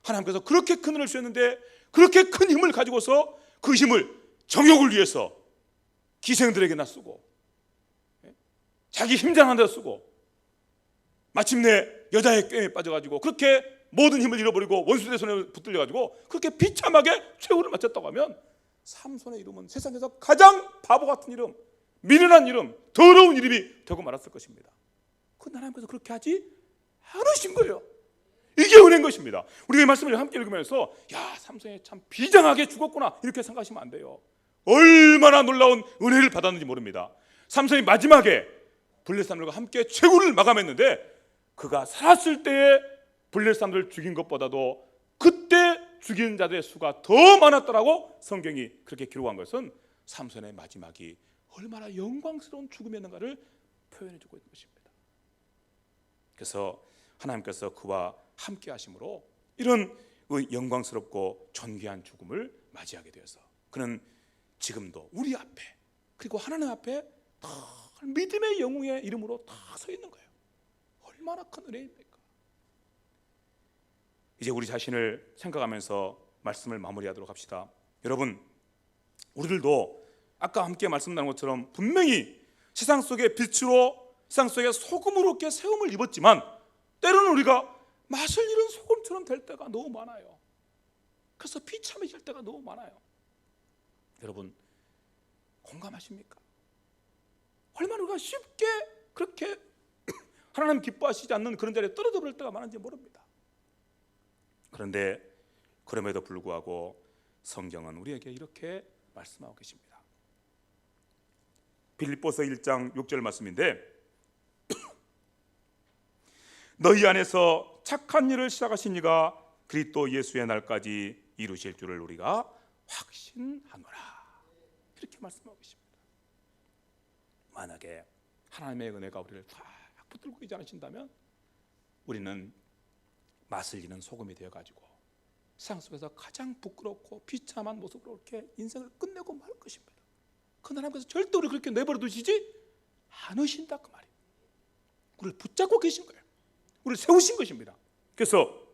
하나님께서 그렇게 큰 은혜를 주셨는데 그렇게 큰 힘을 가지고서 그 힘을 정욕을 위해서 기생들에게나 쓰고 자기 힘장한 데 쓰고 마침내 여자의 꾀에 빠져가지고 그렇게 모든 힘을 잃어버리고 원수들의 손에 붙들려가지고 그렇게 비참하게 최후를 마쳤다고 하면 삼손의 이름은 세상에서 가장 바보 같은 이름, 미련한 이름, 더러운 이름이 되고 말았을 것입니다. 그런데 하나님께서 그렇게 하지 않으신 거예요. 이게 은혜인 것입니다. 우리가 이 말씀을 함께 읽으면서 야, 삼손이 참 비장하게 죽었구나 이렇게 생각하시면 안 돼요. 얼마나 놀라운 은혜를 받았는지 모릅니다. 삼손이 마지막에 블레셋 사람들과 함께 최후를 마감했는데 그가 살았을 때에 블레셋 사람들을 죽인 것보다도 그때 죽인 자들의 수가 더 많았더라고 성경이 그렇게 기록한 것은 삼손의 마지막이 얼마나 영광스러운 죽음이었는가를 표현해 주고 있는 것입니다. 그래서 하나님께서 그와 함께 하심으로 이런 영광스럽고 존귀한 죽음을 맞이하게 되어서 그는 지금도 우리 앞에 그리고 하나님 앞에 다 믿음의 영웅의 이름으로 다 서 있는 거예요. 얼마나 큰 은혜입니까? 이제 우리 자신을 생각하면서 말씀을 마무리하도록 합시다. 여러분, 우리들도 아까 함께 말씀 나눈 것처럼 분명히 세상 속의 빛으로, 세상 속의 소금으로 이렇게 세움을 입었지만 때로는 우리가 맛을 잃은 소금처럼 될 때가 너무 많아요. 그래서 비참해질 때가 너무 많아요. 여러분, 공감하십니까? 얼마나 우리가 쉽게 그렇게 하나님 기뻐하시지 않는 그런 자리에 떨어져 버릴 때가 많은지 모릅니다. 그런데 그럼에도 불구하고 성경은 우리에게 이렇게 말씀하고 계십니다. 빌립보서 1장 6절 말씀인데 너희 안에서 착한 일을 시작하신 이가 그리스도 예수의 날까지 이루실 줄을 우리가 확신하노라. 이렇게 말씀하고 계십니다. 만약에 하나님의 은혜가 우리를 쫙 붙들고 있지 않으신다면 우리는 맛을 잃은 소금이 되어가지고 세상 속에서 가장 부끄럽고 비참한 모습으로 이렇게 인생을 끝내고 말 것입니다. 그 하나님께서 절대 우리 그렇게 내버려 두시지 않으신다 그 말이에요. 우리를 붙잡고 계신 거예요. 우리를 세우신 것입니다. 그래서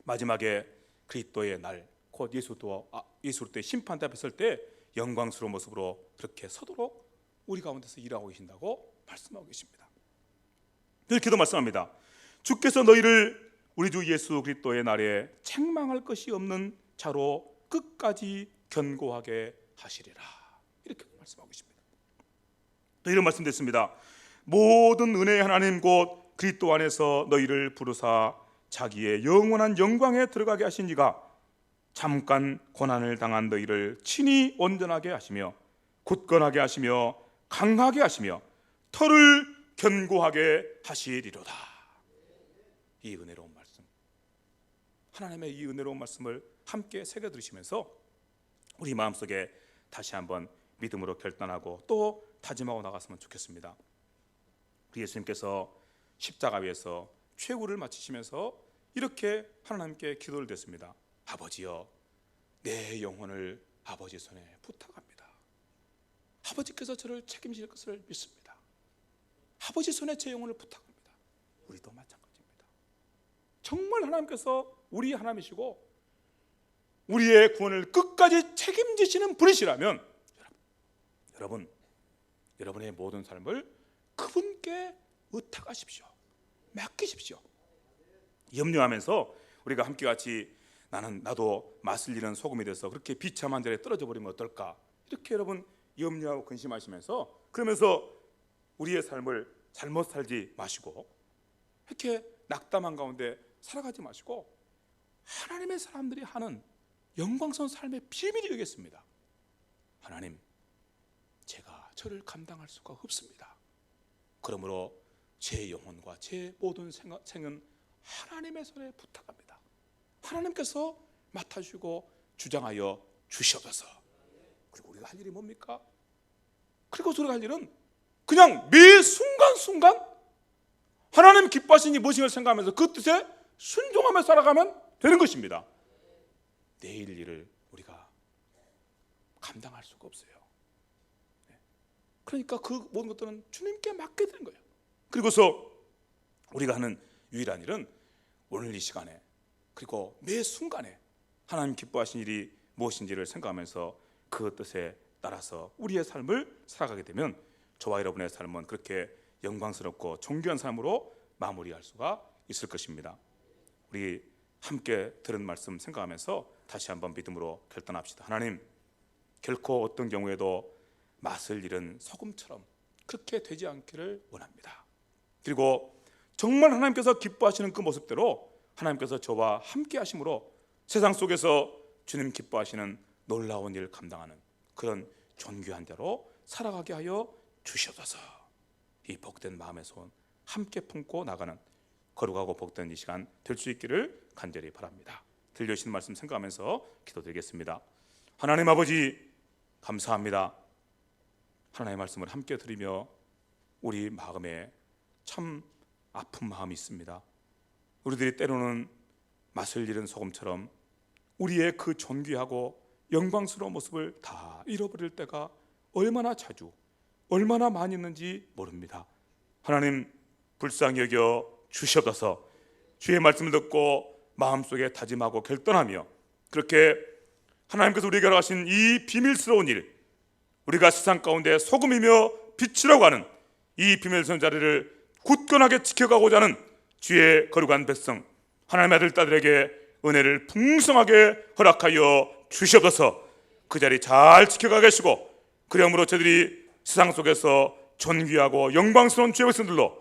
마지막에 그리스도의 날, 곧 예수 때 심판대 앞에 설 때 영광스러운 모습으로 그렇게 서도록 우리 가운데서 일하고 계신다고 말씀하고 계십니다. 이렇게도 말씀합니다. 주께서 너희를 우리 주 예수 그리스도의 날에 책망할 것이 없는 자로 끝까지 견고하게 하시리라. 이렇게 말씀하고 계십니다. 또 이런 말씀 됐습니다. 모든 은혜의 하나님 곧 그리스도 안에서 너희를 부르사 자기의 영원한 영광에 들어가게 하신 이가 잠깐 고난을 당한 너희를 친히 온전하게 하시며 굳건하게 하시며 강하게 하시며 터를 견고하게 하시리로다. 이 은혜로운 말씀, 하나님의 이 은혜로운 말씀을 함께 새겨 들으시면서 우리 마음속에 다시 한번 믿음으로 결단하고 또 다짐하고 나갔으면 좋겠습니다. 우리 예수님께서 십자가 위에서 최후를 마치시면서 이렇게 하나님께 기도를 드렸습니다. 아버지여, 내 영혼을 아버지 손에 부탁합니다. 아버지께서 저를 책임질 것을 믿습니다. 아버지 손에 제 영혼을 부탁합니다. 우리도 마찬가지입니다. 정말 하나님께서 우리 하나님이시고 우리의 구원을 끝까지 책임지시는 분이시라면 여러분의 모든 삶을 그분께 의탁하십시오. 맡기십시오. 염려하면서 우리가 함께 같이 나도 맛을 잃은 소금이 돼서 그렇게 비참한 자리에 떨어져 버리면 어떨까, 이렇게 여러분 염려하고 근심하시면서, 그러면서 우리의 삶을 잘못 살지 마시고 이렇게 낙담한 가운데 살아가지 마시고 하나님의 사람들이 하는 영광스러운 삶의 비밀이 되겠습니다. 하나님, 제가 저를 감당할 수가 없습니다. 그러므로 제 영혼과 제 모든 생은 하나님의 손에 부탁합니다. 하나님께서 맡아주시고 주장하여 주시옵소서. 그리고 우리가 할 일이 뭡니까? 그리고 우리가 할 일은 그냥 매 순간순간 하나님 기뻐하시니 무엇인가를 생각하면서 그 뜻에 순종하며 살아가면 되는 것입니다. 내일 일을 우리가 감당할 수가 없어요. 그러니까 그 모든 것들은 주님께 맡게 되는 거예요. 그리고서 우리가 하는 유일한 일은 오늘 이 시간에 그리고 매 순간에 하나님 기뻐하신 일이 무엇인지를 생각하면서 그 뜻에 따라서 우리의 삶을 살아가게 되면 저와 여러분의 삶은 그렇게 영광스럽고 존귀한 삶으로 마무리할 수가 있을 것입니다. 우리 함께 들은 말씀 생각하면서 다시 한번 믿음으로 결단합시다. 하나님, 결코 어떤 경우에도 맛을 잃은 소금처럼 그렇게 되지 않기를 원합니다. 그리고 정말 하나님께서 기뻐하시는 그 모습대로 하나님께서 저와 함께 하심으로 세상 속에서 주님 기뻐하시는 놀라운 일을 감당하는 그런 존귀한 자로 살아가게 하여 주시옵소서. 이 복된 마음의 손 함께 품고 나가는 거룩하고 복된 이 시간 될 수 있기를 간절히 바랍니다. 들려주신 말씀 생각하면서 기도드리겠습니다. 하나님 아버지, 감사합니다. 하나님의 말씀을 함께 드리며 우리 마음에 참 아픈 마음이 있습니다. 우리들이 때로는 맛을 잃은 소금처럼 우리의 그 존귀하고 영광스러운 모습을 다 잃어버릴 때가 얼마나 자주, 얼마나 많이 있는지 모릅니다. 하나님 불쌍히 여겨 주시옵소서. 주의 말씀을 듣고 마음속에 다짐하고 결단하며 그렇게 하나님께서 우리에게 허락하신 이 비밀스러운 일, 우리가 세상 가운데 소금이며 빛이라고 하는 이 비밀스러운 자리를 굳건하게 지켜가고자 하는 주의 거룩한 백성 하나님의 아들 딸들에게 은혜를 풍성하게 허락하여 주시옵소서. 그 자리 잘 지켜가 계시고 그러므로 저들이 세상 속에서 존귀하고 영광스러운 주의 백성들로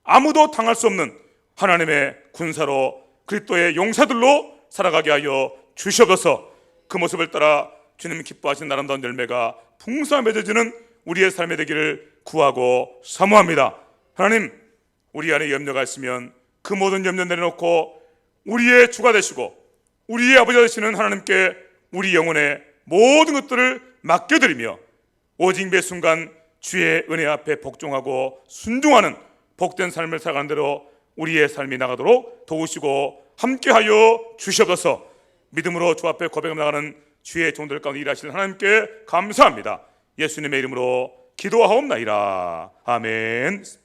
아무도 당할 수 없는 하나님의 군사로 그리스도의 용사들로 살아가게 하여 주시옵소서. 그 모습을 따라 주님 기뻐하시는 아름다운 열매가 풍성하게 맺어지는 우리의 삶이 되기를 구하고 사모합니다. 하나님, 우리 안에 염려가 있으면 그 모든 염려 내려놓고 우리의 주가 되시고 우리의 아버지가 되시는 하나님께 우리 영혼의 모든 것들을 맡겨드리며 오직 매 순간 주의 은혜 앞에 복종하고 순종하는 복된 삶을 살아가는 대로 우리의 삶이 나가도록 도우시고 함께하여 주시옵소서. 믿음으로 주 앞에 고백하며 나가는 주의 종들 가운데 일하시는 하나님께 감사합니다. 예수님의 이름으로 기도하옵나이다. 아멘.